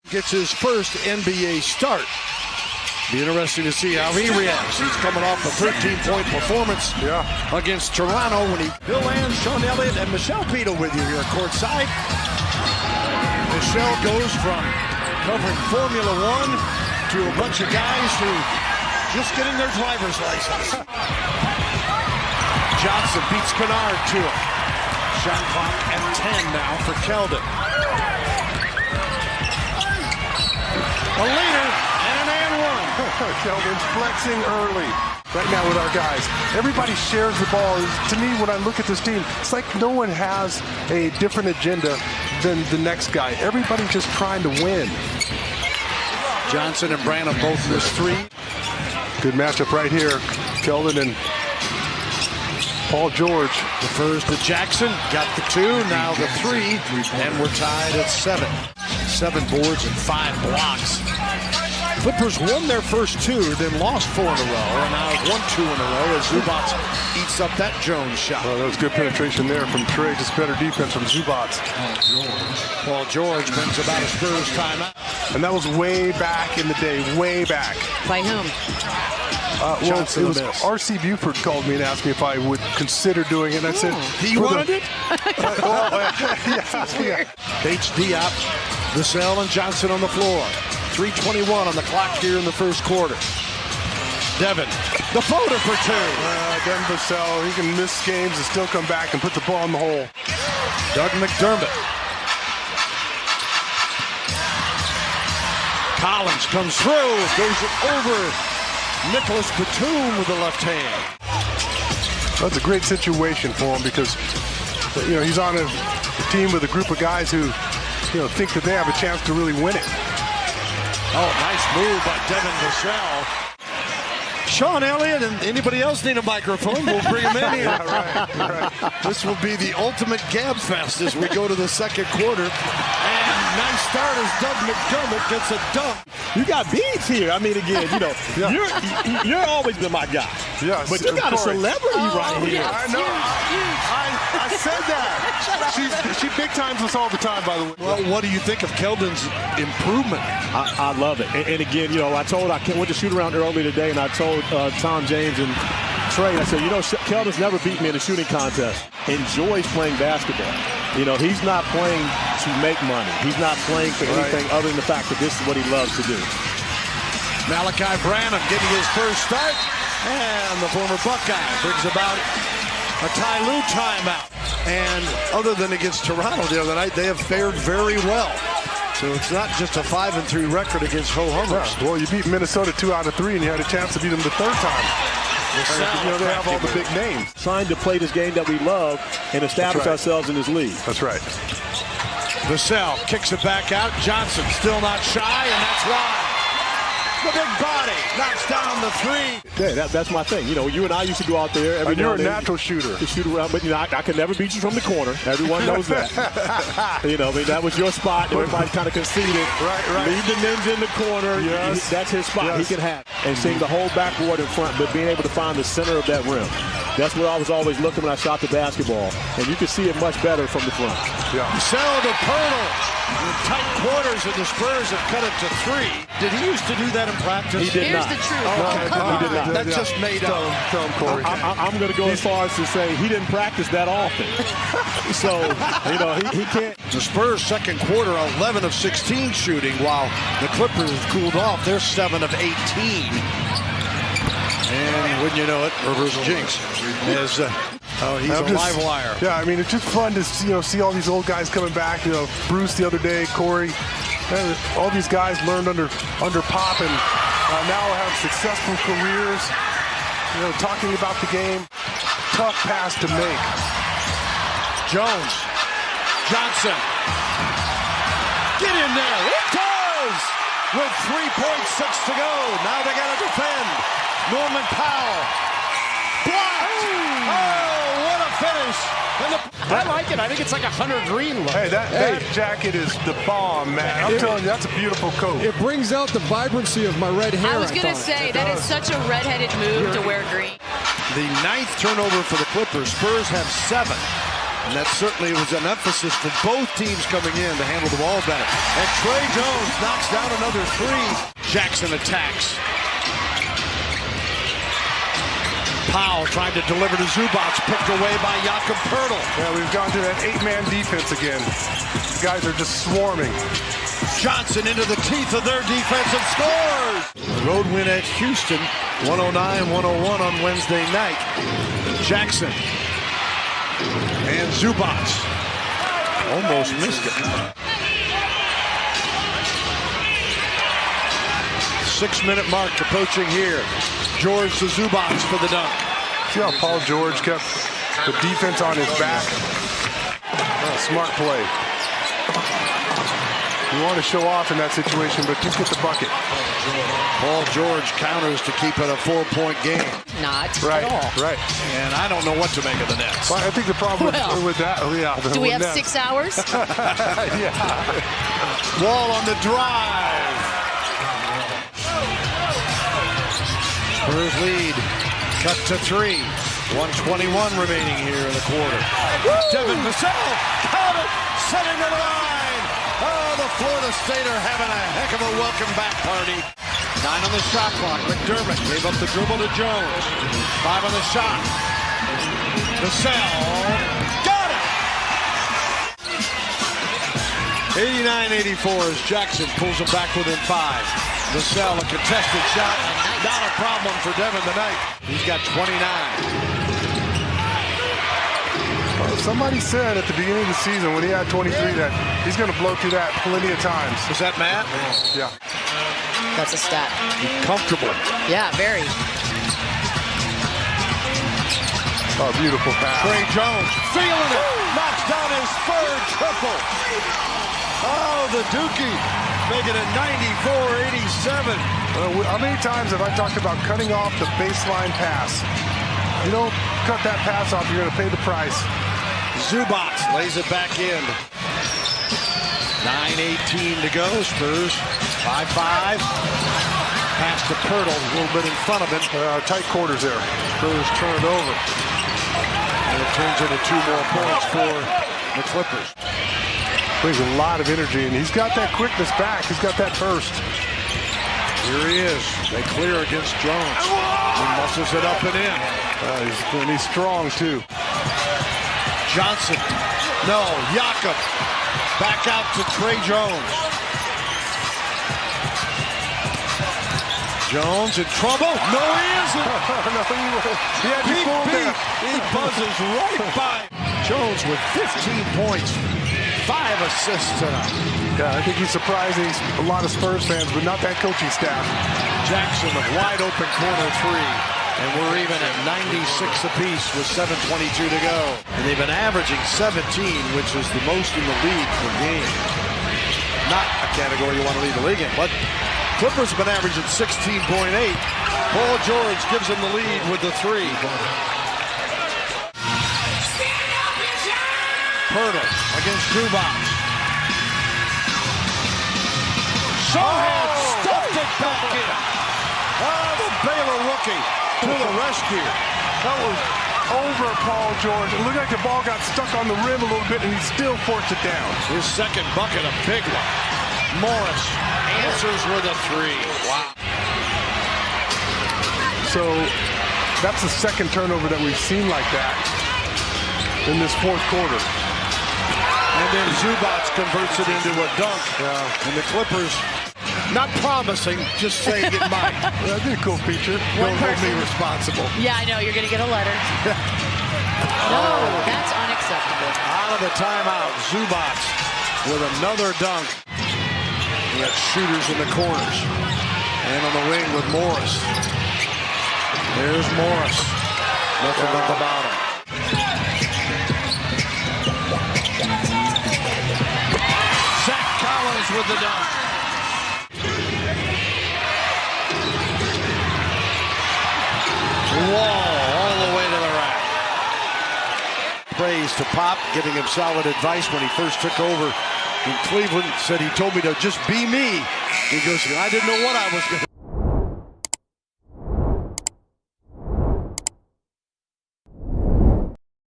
Gets his first NBA start. Be interesting to see how he reacts. He's coming off a 13-point performance against Toronto when he... Bill Land, Sean Elliott, and Michelle Beadle with you here courtside. Michelle goes from covering Formula One to a bunch of guys who just getting their driver's license. Johnson beats Kennard to it. Shot clock at 10 now for Keldon. A leader and an and one. Keldon's flexing early right now with our guys. Everybody shares the ball. To me, when I look at this team, it's like no one has a different agenda than the next guy. Everybody's just trying to win. Johnson and Branham both missed three. Good matchup right here. Keldon and Paul George. The first to Jackson, got the two, now the three, and we're tied at 7. 7 boards and 5 blocks. Clippers won their first 2, then lost 4 in a row, and now have won 2 in a row as Zubac eats up that Jones shot. Well, that was good penetration there from Trey. Just better defense from Zubac. Paul George brings about a Spurs timeout. And that was way back in the day, way back. By whom? Well, it was R.C. Buford called me and asked me if I would consider doing it. And I said, he wanted it? Yeah. H.D.Up, Vassell and Johnson on the floor. 3:21 on the clock here in the first quarter. Devin, the floater for 2. Devin Vassell, he can miss games and still come back and put the ball in the hole. Doug McDermott. Collins comes through, goes over Nicholas Batum with the left hand. That's a great situation for him because, he's on a team with a group of guys who, think that they have a chance to really win it. Oh, nice move by Devin Vassell. Sean Elliott and anybody else need a microphone, we'll bring him in here. Right. This will be the ultimate gab fest as we go to the second quarter. And nice start as Doug McDermott gets a dunk. You got beads here. I mean, again, you're always been my guy. Yes, but you got a celebrity right here. I know. I said that. She big times us all the time, by the way. Well, what do you think of Keldon's improvement? I love it. And again, I went to shoot around early today, and I told Tom James and Trey, I said, Keldon's never beat me in a shooting contest. Enjoys playing basketball. He's not playing to make money. He's not playing for anything other than the fact that this is what he loves to do. Malachi Branham getting his first start, and the former Buckeye brings about a Ty Lue timeout. And other than against Toronto the other night, they have fared very well. So it's not just a 5-3 record against ho-hummers. Yeah, well, you beat Minnesota 2 out of 3, and you had a chance to beat them the third time. They have all the big names. Trying to play this game that we love and establish ourselves in this league. That's right. Vassell kicks it back out. Johnson still not shy, and that's why. The big body knocks down the 3. Yeah, that's my thing. You and I used to go out there every You're now and a then natural shooter. to shoot around, but I could never beat you from the corner. Everyone knows that. That was your spot. Everybody kind of conceded. Right. Leave the ninja in the corner. Yes. That's his spot. Yes. He can have. And seeing the whole backboard in front, but being able to find the center of that rim. That's what I was always looking when I shot the basketball. And you can see it much better from the front. Yeah. Vassell to Pirtle. In tight quarters, and the Spurs have cut it to 3. Did he used to do that in practice? He did Here's not. the truth. He did not. That's just made up. Tell him, Corey. I'm going to go as far as to say he didn't practice that often. So, he can't. The Spurs second quarter, 11 of 16 shooting, while the Clippers have cooled off. They're 7 of 18. And wouldn't you know it, reverse jinx. He's a live wire. Yeah, I mean, it's just fun to see all these old guys coming back. Bruce the other day, Corey. All these guys learned under Pop and now have successful careers. Talking about the game. Tough pass to make. Jones. Johnson. Get in there. It does! With 3.6 to go. Now they got to defend. Norman Powell. Blocked! Oh, what a finish! I like it. I think it's like a Hunter Green look. Hey, that jacket is the bomb, man. I'm telling you, that's a beautiful coat. It brings out the vibrancy of my red hair. I was going to say, that is such a redheaded move to wear green. The 9th turnover for the Clippers. Spurs have 7. And that certainly was an emphasis for both teams coming in to handle the ball better. And Trey Jones knocks down another three. Jackson attacks. Powell trying to deliver to Zubac, picked away by Jakob Poeltl. Yeah, we've gone to that 8-man defense again. The guys are just swarming. Johnson into the teeth of their defense and scores! The road win at Houston, 109-101 on Wednesday night. Jackson and Zubac almost missed it. 6-minute mark approaching here. George to Zubac for the dunk. See how Paul George kept the defense on his back? Smart play. You want to show off in that situation, but just get the bucket. Paul George counters to keep it a 4-point game. Not Right, at all. right. And I don't know what to make of the Nets. Well, I think the problem with that, Do we have 6 hours? Yeah. Wall on the drive. Spurs lead. Cut to 3. 1:21 remaining here in the quarter. Devin Vassell, count it, setting the line. Oh, the Florida State are having a heck of a welcome back party. 9 on the shot clock. McDermott gave up the dribble to Jones. 5 on the shot. Vassell got it. 89-84 as Jackson pulls him back within 5. Vassell, a contested shot. Not a problem for Devin tonight. He's got 29. Somebody said at the beginning of the season when he had 23 that he's going to blow through that plenty of times. Is that Matt? Yeah. That's a stat. Comfortable. Yeah, very. Oh, beautiful pass. Trey Jones feeling it. Knocks down his third triple. Oh, the Dookie making it 94-87. How many times have I talked about cutting off the baseline pass? You don't cut that pass off, you're going to pay the price. Zubac lays it back in. 9:18 to go. Spurs 5-5. Pass to Poeltl, a little bit in front of him. Tight quarters there. Spurs turn it over. And it turns into 2 more points for the Clippers. Brings a lot of energy, and he's got that quickness back. He's got that burst. Here he is. They clear against Jones. He muscles it up and in. He's strong, too. Johnson. No. Jakob. Back out to Trey Jones. Jones in trouble. No, he isn't. No, he had Beep, full beep. there. He buzzes right by. Jones with 15 points. 5 assists tonight. Yeah, I think he's surprising a lot of Spurs fans, but not that coaching staff. Jackson, a wide open corner 3. And we're even at 96 apiece with 7:22 to go. And they've been averaging 17, which is the most in the league per game. Not a category you want to lead the league in, but Clippers have been averaging 16.8. Paul George gives them the lead with the 3. Poeltl against Zubac. Sohan stuffed it back in. Oh, the Baylor rookie to the rescue. That was over Paul George. It looked like the ball got stuck on the rim a little bit, and he still forced it down. His second bucket, a big one. Morris answers with a 3. Wow. So that's the second turnover that we've seen like that in this fourth quarter. And then Zubac converts it into a dunk. Yeah. And the Clippers, not promising, just saying it might. That'd be a cool feature. Don't hold me responsible. Yeah, I know. You're going to get a letter. No, that's unacceptable. Out of the timeout, Zubac with another dunk. We got shooters in the corners. And on the wing with Morris. There's Morris. Nothing at the bottom. Zach Collins with the dunk. Wall all the way to the rack. Praise to Pop, giving him solid advice when he first took over in Cleveland. Said he told me to just be me. He goes, I didn't know what I was going to